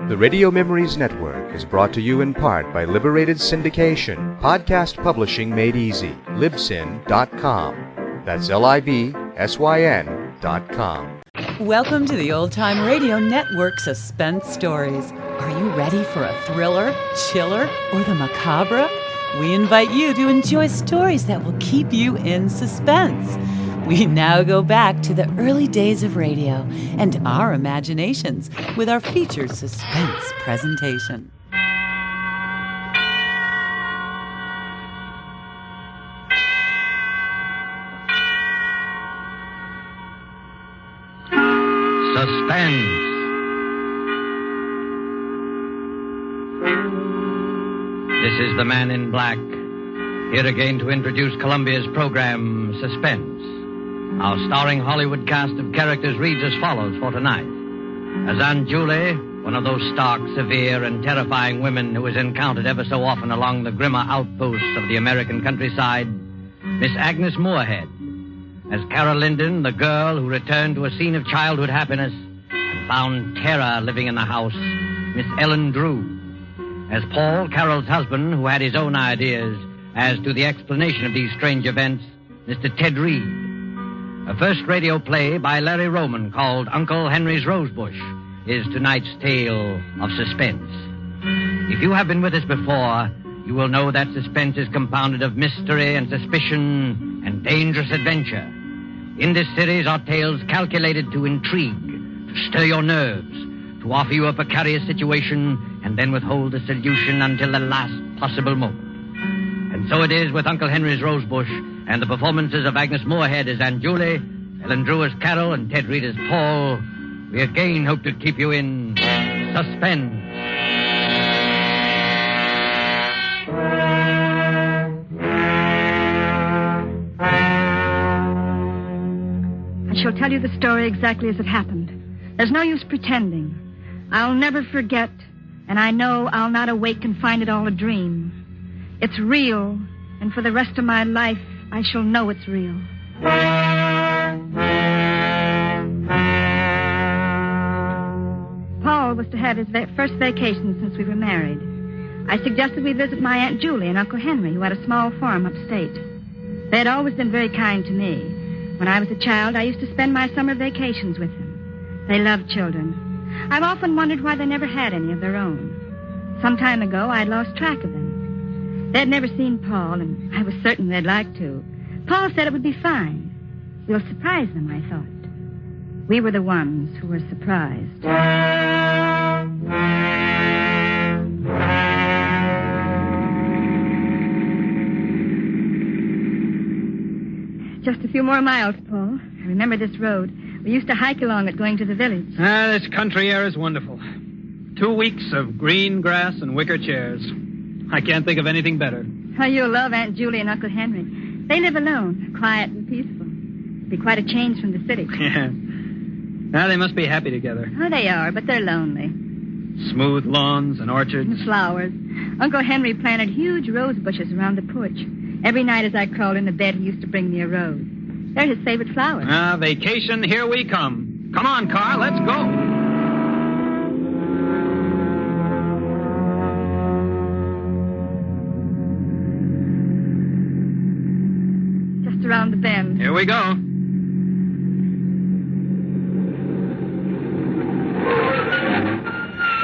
The Radio Memories Network is brought to you in part by Liberated Syndication, podcast publishing made easy, libsyn.com. That's LIBSYN.com. Welcome to the Old Time Radio Network Suspense Stories. Are you ready for a thriller, chiller, or the macabre? We invite you to enjoy stories that will keep you in suspense. We now go back to the early days of radio and our imaginations with our featured suspense presentation. Suspense. This is the Man in Black, here again to introduce Columbia's program, Suspense. Our starring Hollywood cast of characters reads as follows for tonight. As Aunt Julie, one of those stark, severe, and terrifying women who is encountered ever so often along the grimmer outposts of the American countryside, Miss Agnes Moorehead. As Carol Linden, the girl who returned to a scene of childhood happiness and found terror living in the house, Miss Ellen Drew. As Paul, Carol's husband, who had his own ideas as to the explanation of these strange events, Mr. Ted Reed. A first radio play by Larry Roman called Uncle Henry's Rosebush is tonight's tale of suspense. If you have been with us before, you will know that suspense is compounded of mystery and suspicion and dangerous adventure. In this series are tales calculated to intrigue, to stir your nerves, to offer you a precarious situation and then withhold the solution until the last possible moment. And so it is with Uncle Henry's Rosebush and the performances of Agnes Moorehead as Aunt Julie, Ellen Drew as Carol, and Ted Reed as Paul. We again hope to keep you in suspense. I shall tell you the story exactly as it happened. There's no use pretending. I'll never forget, and I know I'll not awake and find it all a dream. It's real, and for the rest of my life, I shall know it's real. Paul was to have his first vacation since we were married. I suggested we visit my Aunt Julie and Uncle Henry, who had a small farm upstate. They had always been very kind to me. When I was a child, I used to spend my summer vacations with them. They loved children. I've often wondered why they never had any of their own. Some time ago, I'd lost track of them. They'd never seen Paul, and I was certain they'd like to. Paul said it would be fine. We'll surprise them, I thought. We were the ones who were surprised. Just a few more miles, Paul. I remember this road. We used to hike along it going to the village. This country air is wonderful. 2 weeks of green grass and wicker chairs. I can't think of anything better. Oh, you'll love Aunt Julie and Uncle Henry. They live alone, quiet and peaceful. It'll be quite a change from the city. Yeah. Now they must be happy together. Oh, they are, but they're lonely. Smooth lawns and orchards. And flowers. Uncle Henry planted huge rose bushes around the porch. Every night as I crawled into bed, he used to bring me a rose. They're his favorite flowers. Vacation, here we come. Come on, car, let's go. Around the bend. Here we go.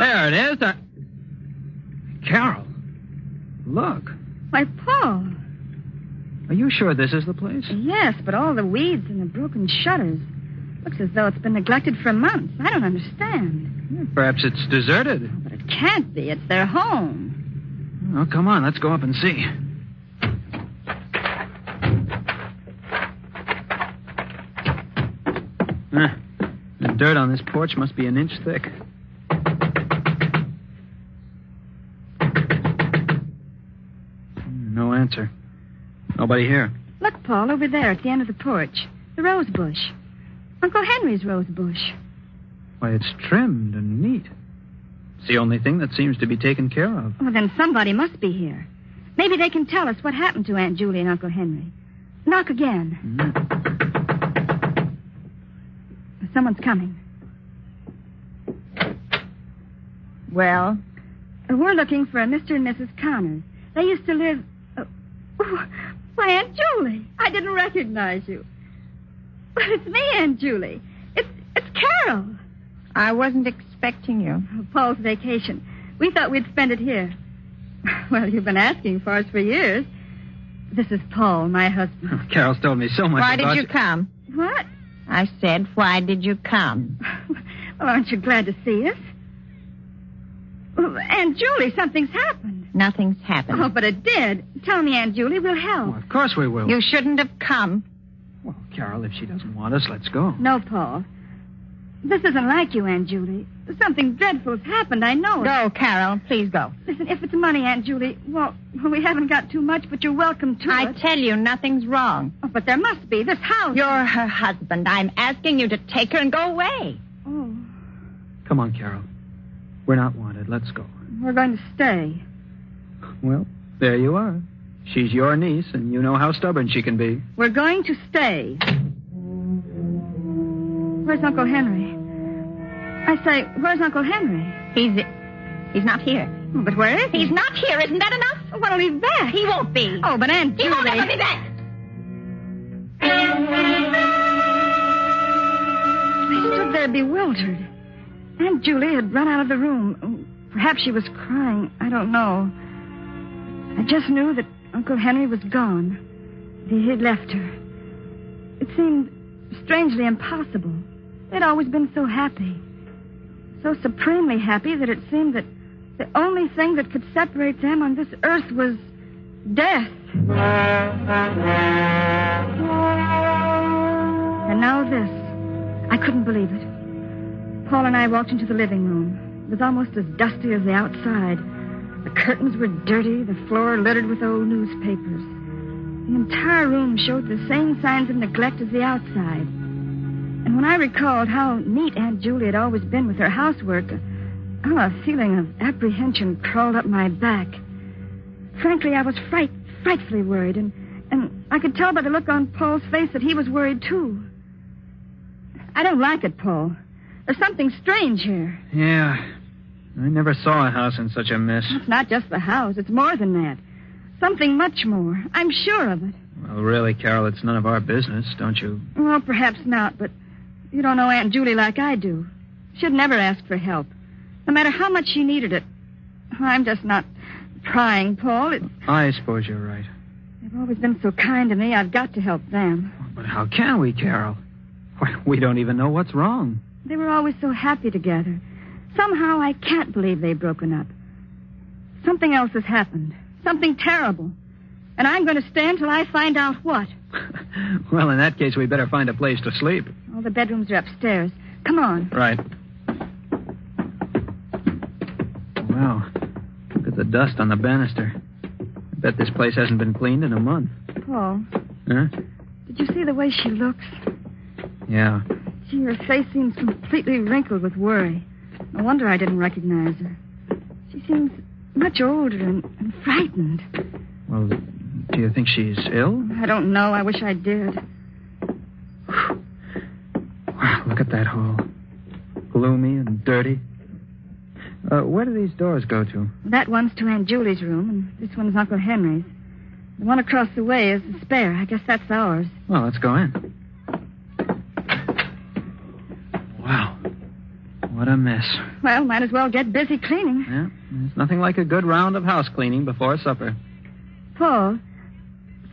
There it is. Carol, look. Why, Paul. Are you sure this is the place? Yes, but all the weeds and the broken shutters. Looks as though it's been neglected for months. I don't understand. Perhaps it's deserted. Oh, but it can't be. It's their home. Oh, come on. Let's go up and see. The dirt on this porch must be an inch thick. No answer. Nobody here. Look, Paul, over there at the end of the porch. The rose bush. Uncle Henry's rose bush. Why, it's trimmed and neat. It's the only thing that seems to be taken care of. Well, then somebody must be here. Maybe they can tell us what happened to Aunt Julie and Uncle Henry. Knock again. Someone's coming. Well? We're looking for a Mr. and Mrs. Connors. They used to live... why, Aunt Julie, I didn't recognize you. But it's me, Aunt Julie. It's Carol. I wasn't expecting you. Paul's vacation. We thought we'd spend it here. Well, you've been asking for us for years. This is Paul, my husband. Carol's told me so much Why about did you come? What? I said, why did you come? Well, aren't you glad to see us? Well, Aunt Julie, something's happened. Nothing's happened. Oh, but it did. Tell me, Aunt Julie, we'll help. Well, of course we will. You shouldn't have come. Well, Carol, if she doesn't want us, let's go. No, Paul. This isn't like you, Aunt Julie. Something dreadful has happened, I know it. Go, Carol. Please go. Listen, if it's money, Aunt Julie, well, we haven't got too much, but you're welcome to I it. tell you, nothing's wrong. Oh, but there must be. This house. You're her husband. I'm asking you to take her and go away. Oh, Come on, Carol. We're not wanted. Let's go. we're going to stay. Well, there you are. She's your niece, and you know how stubborn she can be. We're going to stay. Where's Uncle Henry? I say, where's Uncle Henry? He's not here. But where is he? He's not here. Isn't that enough? When'll he be back? He won't be. Oh, but Aunt He Julie... won't ever be back. I stood there bewildered. Aunt Julie had run out of the room. Perhaps she was crying. I don't know. I just knew that Uncle Henry was gone. He had left her. It seemed strangely impossible. They'd always been so happy. So supremely happy that it seemed that the only thing that could separate them on this earth was death. And now this. I couldn't believe it. Paul and I walked into the living room. It was almost as dusty as the outside. The curtains were dirty, the floor littered with old newspapers. The entire room showed the same signs of neglect as the outside. And when I recalled how neat Aunt Julie had always been with her housework, a feeling of apprehension crawled up my back. Frankly, I was frightfully worried, and I could tell by the look on Paul's face that he was worried, too. I don't like it, Paul. There's something strange here. Yeah. I never saw a house in such a mess. It's not just the house. It's more than that. Something much more. I'm sure of it. Well, really, Carol, it's none of our business, don't you? Well, perhaps not, but you don't know Aunt Julie like I do. She'd never ask for help, no matter how much she needed it. I'm just not trying, Paul. I suppose you're right. They've always been so kind to me. I've got to help them. But how can we, Carol? Why, we don't even know what's wrong. They were always so happy together. Somehow I can't believe they've broken up. Something else has happened. Something terrible. And I'm going to stay until I find out what. Well, in that case, we better find a place to sleep. All the bedrooms are upstairs. Come on. Right. Wow. Look at the dust on the banister. I bet this place hasn't been cleaned in a month. Paul, Huh? did you see the way she looks? Yeah. Gee, her face seems completely wrinkled with worry. No wonder I didn't recognize her. She seems much older and frightened. Well, do you think she's ill? I don't know. I wish I did. Wow, look at that hall. Gloomy and dirty. Where do these doors go to? That one's to Aunt Julie's room, and this one's Uncle Henry's. The one across the way is the spare. I guess that's ours. Well, let's go in. Wow. What a mess. Well, might as well get busy cleaning. Yeah, there's nothing like a good round of house cleaning before supper. Paul,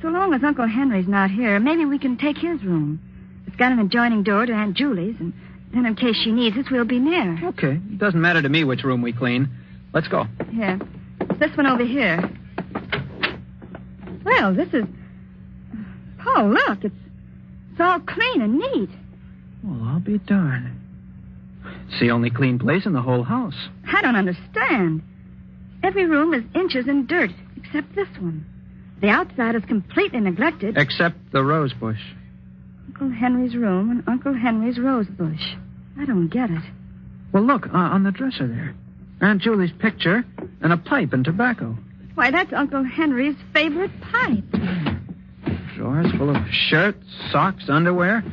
so long as Uncle Henry's not here, maybe we can take his room. It's got an adjoining door to Aunt Julie's, and then in case she needs us, we'll be near. Okay. It doesn't matter to me which room we clean. Let's go. Here. It's this one over here. Well, this is... Paul, look. It's all clean and neat. Well, I'll be darned. It's the only clean place in the whole house. I don't understand. Every room is inches in dirt, except this one. The outside is completely neglected. Except the Rosebush. Uncle Henry's room and Uncle Henry's Rosebush. I don't get it. Well, look, on the dresser there. Aunt Julie's picture and a pipe and tobacco. Why, that's Uncle Henry's favorite pipe. Drawers full of shirts, socks, underwear.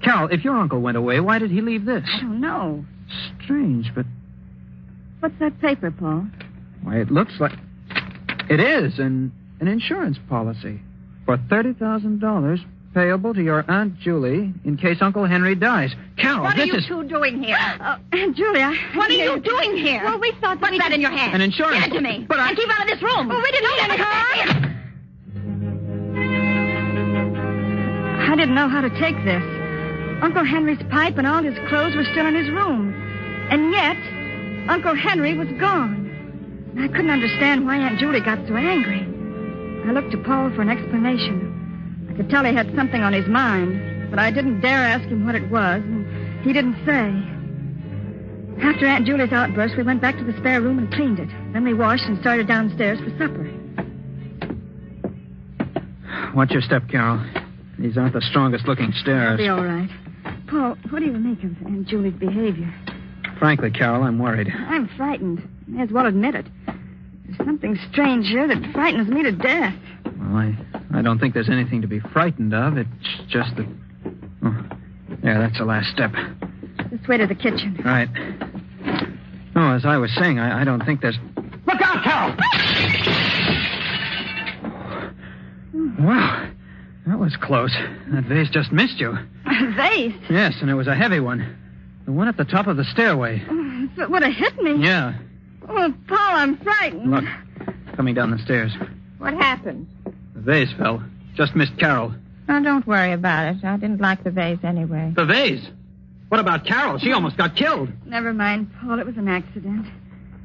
Carol, if your uncle went away, why did he leave this? I don't know. Strange, but What's that paper, Paul? Why, it looks like... It is an insurance policy for $30,000 payable to your Aunt Julie in case Uncle Henry dies. Carol, What this are you is... two doing here? Aunt Julie, What are you doing here? Well, we thought What's that in your hand? An insurance... Give it to me. But And keep out of this room. Well, we didn't need any car. I didn't know how to take this. Uncle Henry's pipe and all his clothes were still in his room. And yet, Uncle Henry was gone. I couldn't understand why Aunt Julie got so angry. I looked to Paul for an explanation. I could tell he had something on his mind, but I didn't dare ask him what it was, and he didn't say. After Aunt Julie's outburst, we went back to the spare room and cleaned it. Then we washed and started downstairs for supper. Watch your step, Carol. These aren't the strongest-looking stairs. It'll be all right. Paul, what do you make of Aunt Julie's behavior? Frankly, Carol, I'm worried. I'm frightened. May as well admit it. There's something strange here that frightens me to death. Well, I don't think there's anything to be frightened of. It's just that... Oh, there, that's the last step. This way to the kitchen. Right. No, as I was saying, I don't think there's... Look out, Carol! Wow, that was close. That vase just missed you. A vase? Yes, and it was a heavy one. The one at the top of the stairway. If it would have hit me. Yeah. Oh, Paul, I'm frightened. Look, coming down the stairs. What happened? The vase fell. Just missed Carol. Oh, don't worry about it. I didn't like the vase anyway. The vase? What about Carol? She almost got killed. Never mind, Paul. It was an accident.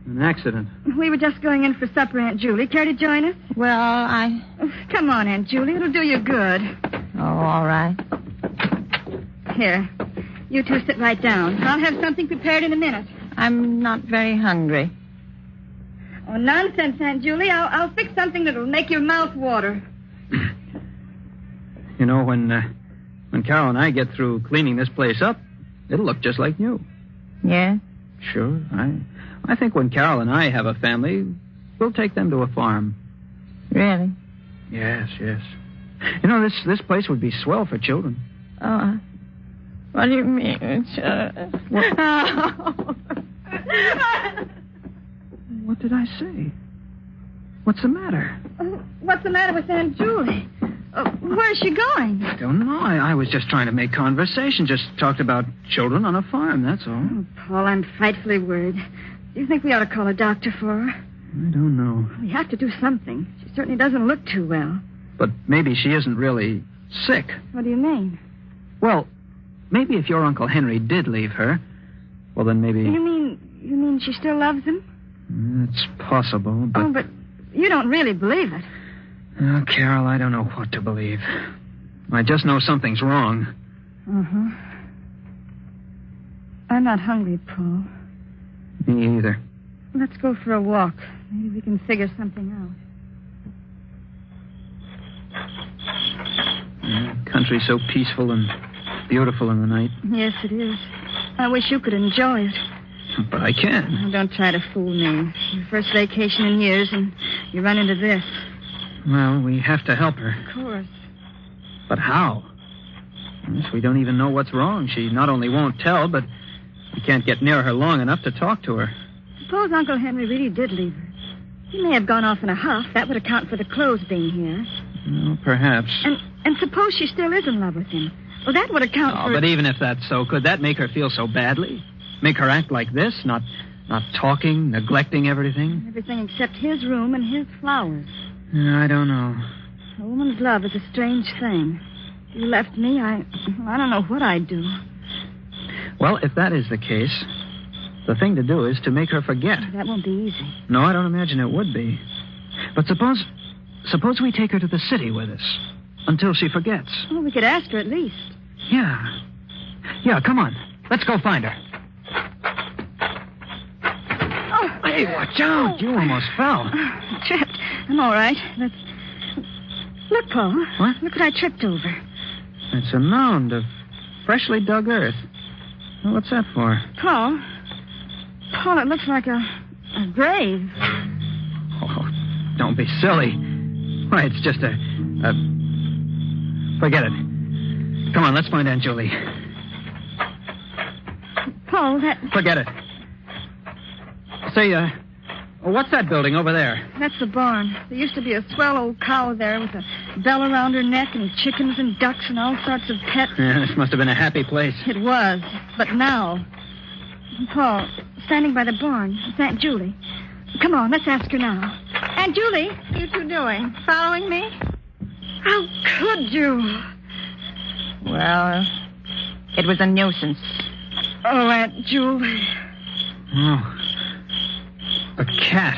An accident? We were just going in for supper, Aunt Julie. Care to join us? Well, I... Oh, come on, Aunt Julie. It'll do you good. Oh, all right. Here. You two sit right down. I'll have something prepared in a minute. I'm not very hungry. Oh, nonsense, Aunt Julie. I'll fix something that'll make your mouth water. You know, when Carol and I get through cleaning this place up, it'll look just like new. Yeah? Sure. I think when Carol and I have a family, we'll take them to a farm. Really? Yes. You know, this place would be swell for children. Oh, what do you mean? What did I say? What's the matter? What's the matter with Aunt Julie? Where's she going? I don't know. I was just trying to make conversation. Just talked about children on a farm, that's all. Oh, Paul, I'm frightfully worried. Do you think we ought to call a doctor for her? I don't know. We have to do something. She certainly doesn't look too well. But maybe she isn't really sick. What do you mean? Well, maybe if your Uncle Henry did leave her, well, then maybe... You mean she still loves him? It's possible, but... Oh, but you don't really believe it. Oh, Carol, I don't know what to believe. I just know something's wrong. Uh-huh. I'm not hungry, Paul. Me either. Let's go for a walk. Maybe we can figure something out. Country so peaceful and beautiful in the night. Yes, it is. I wish you could enjoy it. But I can. Oh, don't try to fool me. Your first vacation in years, and you run into this. Well, we have to help her. Of course. But how? Yes, we don't even know what's wrong. She not only won't tell, but we can't get near her long enough to talk to her. Suppose Uncle Henry really did leave her. He may have gone off in a huff. That would account for the clothes being here. Well, perhaps. And suppose she still is in love with him. Well, that would account for... But even if that's so, could that make her feel so badly? Make her act like this? Not talking, neglecting everything? Everything except his room and his flowers. I don't know. A woman's love is a strange thing. If you left me, I don't know what I'd do. Well, if that is the case, the thing to do is to make her forget. That won't be easy. No, I don't imagine it would be. But suppose we take her to the city with us until she forgets. Well, we could ask her at least. Yeah. Yeah, come on. Let's go find her. Oh. Hey, watch out. You almost fell. Tripped. I'm all right. Look, Paul. What? Look what I tripped over. It's a mound of freshly dug earth. Well, what's that for? Paul, it looks like a grave. Oh, don't be silly. Why, it's just a... Forget it. Come on, let's find Aunt Julie. Paul, Forget it. Say, what's that building over there? That's the barn. There used to be a swell old cow there with a bell around her neck and chickens and ducks and all sorts of pets. Yeah, this must have been a happy place. It was, but now... Paul, standing by the barn, it's Aunt Julie. Come on, let's ask her now. Aunt Julie, what are you two doing? Following me? How could you? Well, it was a nuisance. Oh, Aunt Julie. Oh. A cat.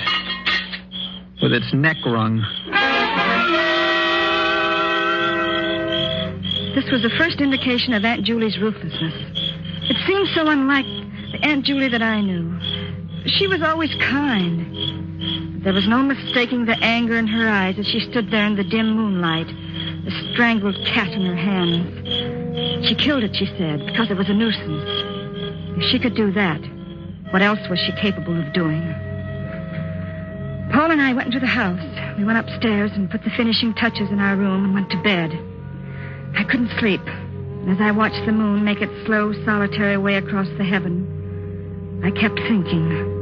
With its neck wrung. This was the first indication of Aunt Julie's ruthlessness. It seemed so unlike the Aunt Julie that I knew. She was always kind. There was no mistaking the anger in her eyes as she stood there in the dim moonlight, the strangled cat in her hands. She killed it, she said, because it was a nuisance. If she could do that, what else was she capable of doing? Paul and I went into the house. We went upstairs and put the finishing touches in our room and went to bed. I couldn't sleep. And as I watched the moon make its slow, solitary way across the heaven, I kept thinking...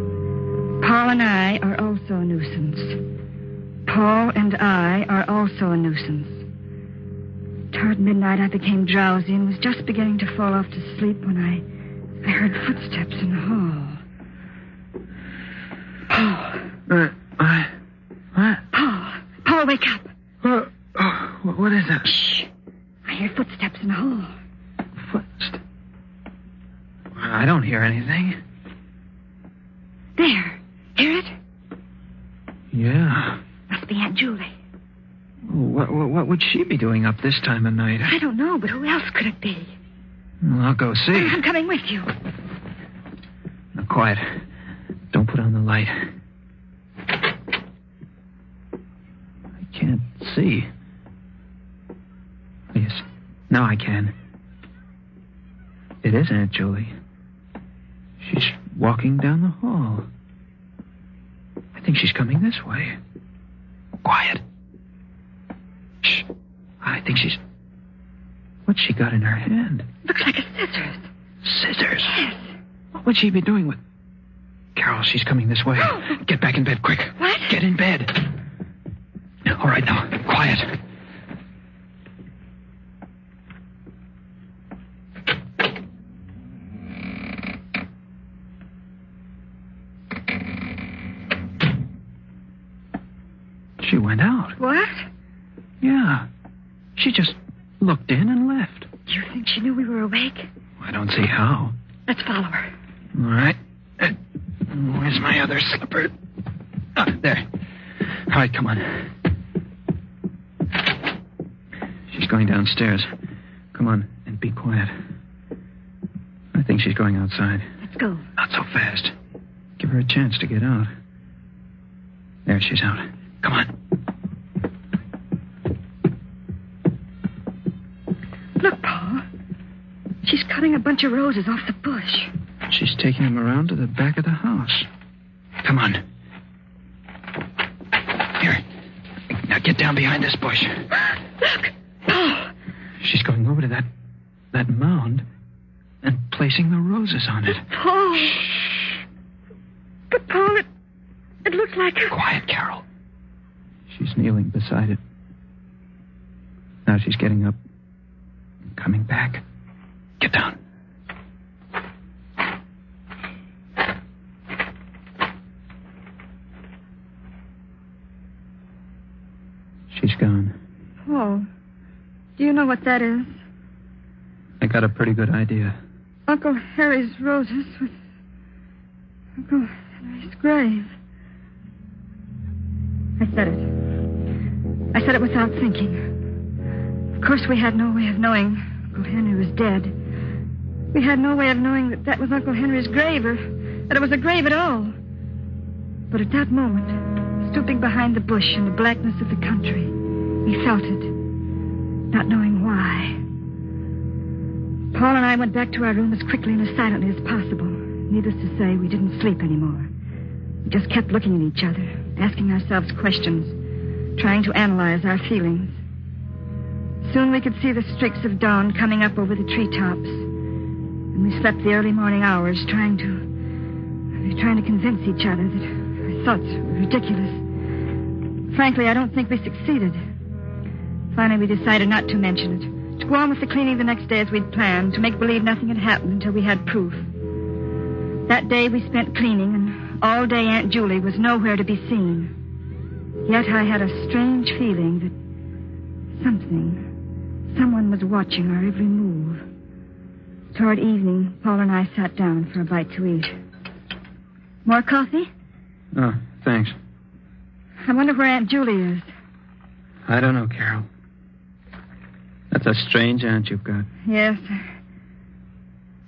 Paul and I are also a nuisance. Paul and I are also a nuisance. Toward midnight, I became drowsy and was just beginning to fall off to sleep when I heard footsteps in the hall. Paul. What? Paul, wake up. What is that? Shh. I hear footsteps in the hall. Footsteps? I don't hear anything. There. Hear it? Yeah. Must be Aunt Julie. What would she be doing up this time of night? I don't know, but who else could it be? Well, I'll go see. I'm coming with you. Now, quiet. Don't put on the light. I can't see. Yes, now I can. It is Aunt Julie. She's walking down the hall. I think she's coming this way. Quiet. Shh. I think she's... What's she got in her hand? Looks like a scissors. Scissors? Yes. What would she be doing with... Carol, she's coming this way. Get back in bed, quick. What? Get in bed. All right, now, quiet. She went out. What? Yeah. She just looked in and left. Do you think she knew we were awake? I don't see how. Let's follow her. All right. Where's my other slipper? There. All right, come on. She's going downstairs. Come on, and be quiet. I think she's going outside. Let's go. Not so fast. Give her a chance to get out. There, she's out. Come on. Look, Paul. She's cutting a bunch of roses off the bush. She's taking them around to the back of the house. Come on. Here. Now get down behind this bush. Look, Paul. She's going over to that mound and placing the roses on it. Paul. Shh. But, Paul, it looks like... Quiet, Carol. She's kneeling beside it. Now she's getting up and coming back. Get down. She's gone. Paul, do you know what that is? I got a pretty good idea. Uncle Harry's roses with Uncle Henry's grave. I said it without thinking. Of course, we had no way of knowing Uncle Henry was dead. We had no way of knowing that was Uncle Henry's grave or that it was a grave at all. But at that moment, stooping behind the bush in the blackness of the country, we felt it, not knowing why. Paul and I went back to our room as quickly and as silently as possible. Needless to say, we didn't sleep anymore. We just kept looking at each other, asking ourselves questions, trying to analyze our feelings. Soon we could see the streaks of dawn coming up over the treetops. And we slept the early morning hours trying to We're trying to convince each other that our thoughts were ridiculous. Frankly, I don't think we succeeded. Finally, we decided not to mention it. To go on with the cleaning the next day as we'd planned, to make believe nothing had happened until we had proof. That day we spent cleaning, and all day Aunt Julie was nowhere to be seen. Yet I had a strange feeling that someone was watching our every move. Toward evening, Paul and I sat down for a bite to eat. More coffee? Oh, thanks. I wonder where Aunt Julie is. I don't know, Carol. That's a strange aunt you've got. Yes.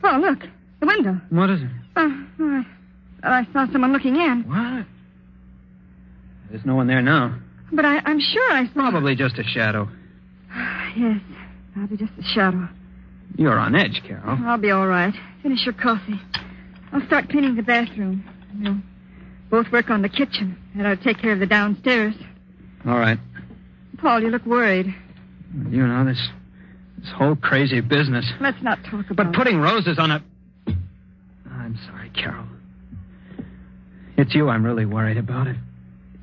Oh, look. The window. What is it? I saw someone looking in. What? There's no one there now. But I'm sure I saw... Probably just a shadow. Yes, probably just a shadow. You're on edge, Carol. I'll be all right. Finish your coffee. I'll start cleaning the bathroom. We'll both work on the kitchen, and I'll take care of the downstairs. All right. Paul, you look worried. You know, this whole crazy business. Let's not talk about But putting roses on a... I'm sorry, Carol. It's you I'm really worried about.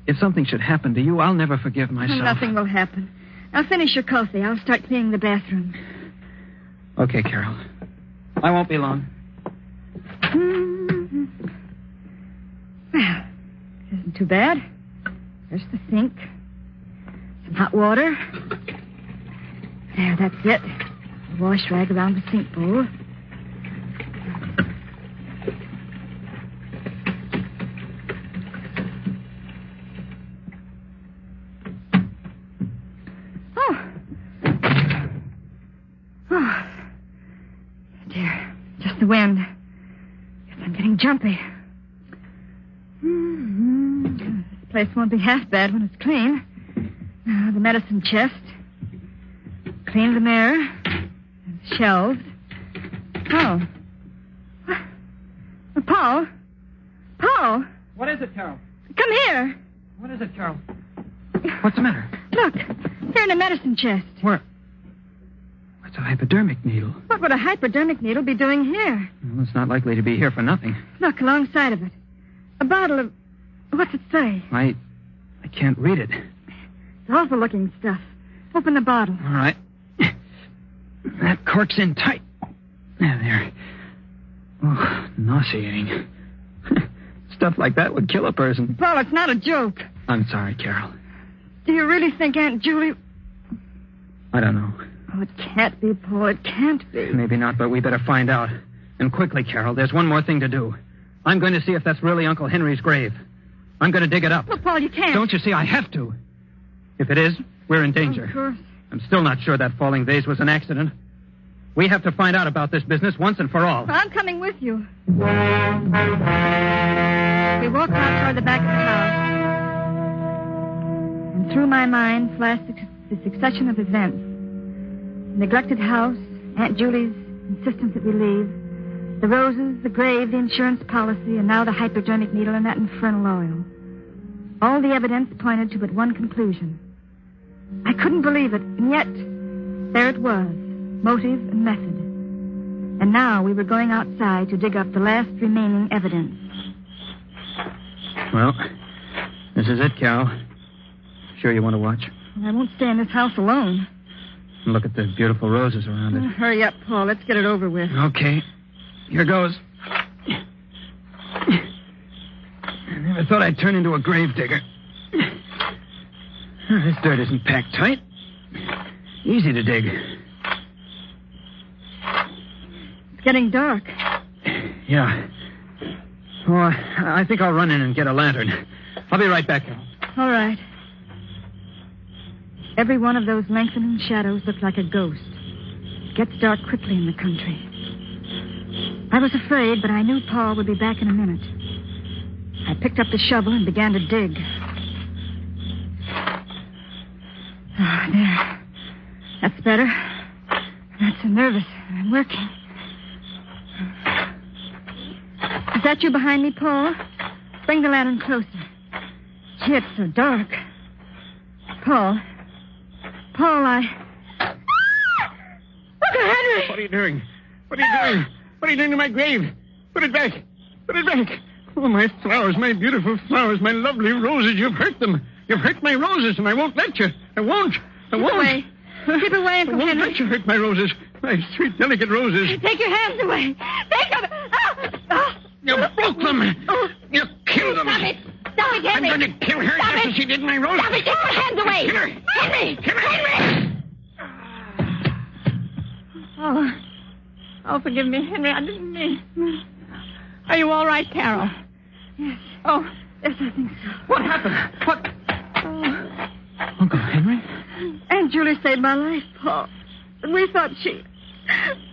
If something should happen to you, I'll never forgive myself. Nothing will happen. Now finish your coffee. I'll start cleaning the bathroom. Okay, Carol. I won't be long. Mm-hmm. Well, it isn't too bad. There's the sink. Some hot water. There, that's it. A wash rag around the sink bowl. Oh, dear. Just the wind. Guess I'm getting jumpy. This place won't be half bad when it's clean. The medicine chest. Clean the mirror. And the shelves. Oh. Paul? Paul? What is it, Carol? Come here. What is it, Carol? What's the matter? Look. Here in the medicine chest. Where? It's a hypodermic needle. What would a hypodermic needle be doing here? Well, it's not likely to be here for nothing. Look, alongside of it. A bottle of... What's it say? I can't read it. It's awful-looking stuff. Open the bottle. All right. That cork's in tight. There. Oh, nauseating. Stuff like that would kill a person. Paul, it's not a joke. I'm sorry, Carol. Do you really think Aunt Julie... I don't know. Oh, it can't be, Paul. It can't be. Maybe not, but we better find out. And quickly, Carol. There's one more thing to do. I'm going to see if that's really Uncle Henry's grave. I'm going to dig it up. Well, Paul, you can't. Don't you see? I have to. If it is, we're in danger. Of course. I'm still not sure that falling vase was an accident. We have to find out about this business once and for all. Well, I'm coming with you. We walked out toward the back of the house. And through my mind flashed the succession of events. The neglected house, Aunt Julie's insistence that we leave, the roses, the grave, the insurance policy, and now the hypodermic needle and that infernal oil. All the evidence pointed to but one conclusion. I couldn't believe it, and yet there it was, motive and method. And now we were going outside to dig up the last remaining evidence. Well, this is it, Carol. Sure you want to watch? I won't stay in this house alone. Look at the beautiful roses around it. Hurry up, Paul. Let's get it over with. Okay. Here goes. I never thought I'd turn into a grave digger. This dirt isn't packed tight. Easy to dig. It's getting dark. Yeah. Oh, I think I'll run in and get a lantern. I'll be right back, Carol. All right. Every one of those lengthening shadows looked like a ghost. It gets dark quickly in the country. I was afraid, but I knew Paul would be back in a minute. I picked up the shovel and began to dig. There. That's better. I'm not so nervous. I'm working. Is that you behind me, Paul? Bring the lantern closer. Gee, it's so dark. Paul, Uncle Henry! What are you doing? What are you doing? What are you doing to my grave? Put it back. Put it back. Oh, my flowers, my beautiful flowers, my lovely roses. You've hurt them. You've hurt my roses, and I won't let you. I won't. Keep away. Keep away, Uncle I won't Henry. let you hurt my roses. My sweet, delicate roses. Take your hands away. Take them. You broke them. You killed them. Stop it. Stop it, I'm Henry. going to kill her Stop just it. as she did my roses. Stop it. Take your hands away. Kill her. Henry. Kill her. Henry. Oh, forgive me, Henry. I didn't mean. Are you all right, Carol? Yes. Oh, Yes, I think so. what happened? What? Uncle Henry? Aunt Julie saved my life, Paul. And we thought she...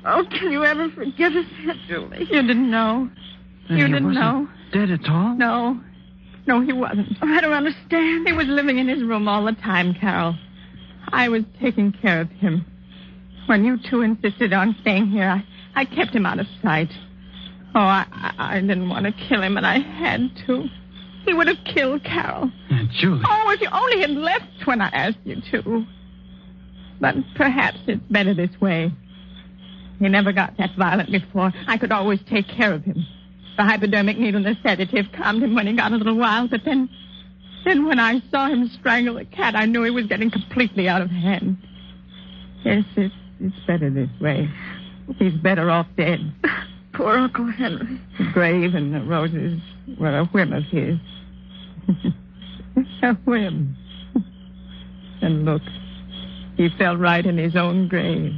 Oh, can you ever forgive us, Aunt Julie? You didn't know. Then You he didn't wasn't know. dead at all? No. No, he wasn't. Oh, I don't understand. He was living in his room all the time, Carol. I was taking care of him. When you two insisted on staying here, I kept him out of sight. Oh, I didn't want to kill him, and I had to. He would have killed Carol. Aunt Julie. Oh, if you only had left when I asked you to. But perhaps it's better this way. He never got that violent before. I could always take care of him. The hypodermic needle and the sedative calmed him when he got a little wild, but then when I saw him strangle the cat, I knew he was getting completely out of hand. Yes, it's better this way. He's better off dead. Poor Uncle Henry. The grave and the roses were a whim of his. A whim. And look, he fell right in his own grave.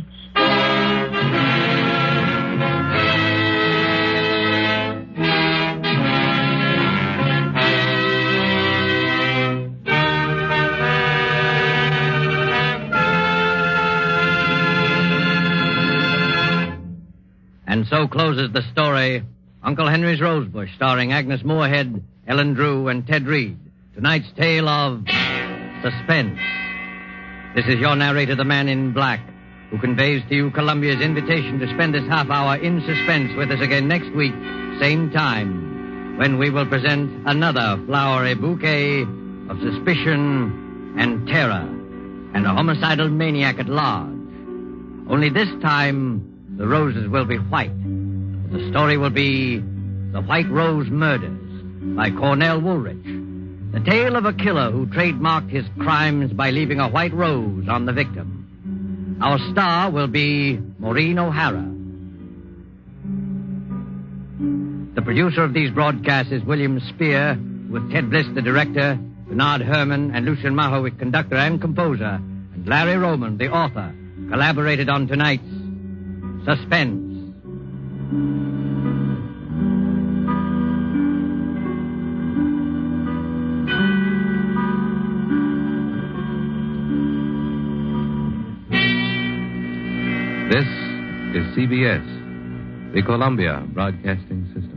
And so closes the story, Uncle Henry's Rosebush, starring Agnes Moorehead, Ellen Drew, and Ted Reed. Tonight's tale of suspense. This is your narrator, the Man in Black, who conveys to you Columbia's invitation to spend this half hour in suspense with us again next week, same time, when we will present another flowery bouquet of suspicion and terror and a homicidal maniac at large. Only this time, the roses will be white. The story will be The White Rose Murders by Cornell Woolrich. The tale of a killer who trademarked his crimes by leaving a white rose on the victim. Our star will be Maureen O'Hara. The producer of these broadcasts is William Spear, with Ted Bliss, the director, Bernard Herrmann and Lucien Mahowick, conductor and composer, and Larry Roman, the author, collaborated on tonight's Suspense. This is CBS, the Columbia Broadcasting System.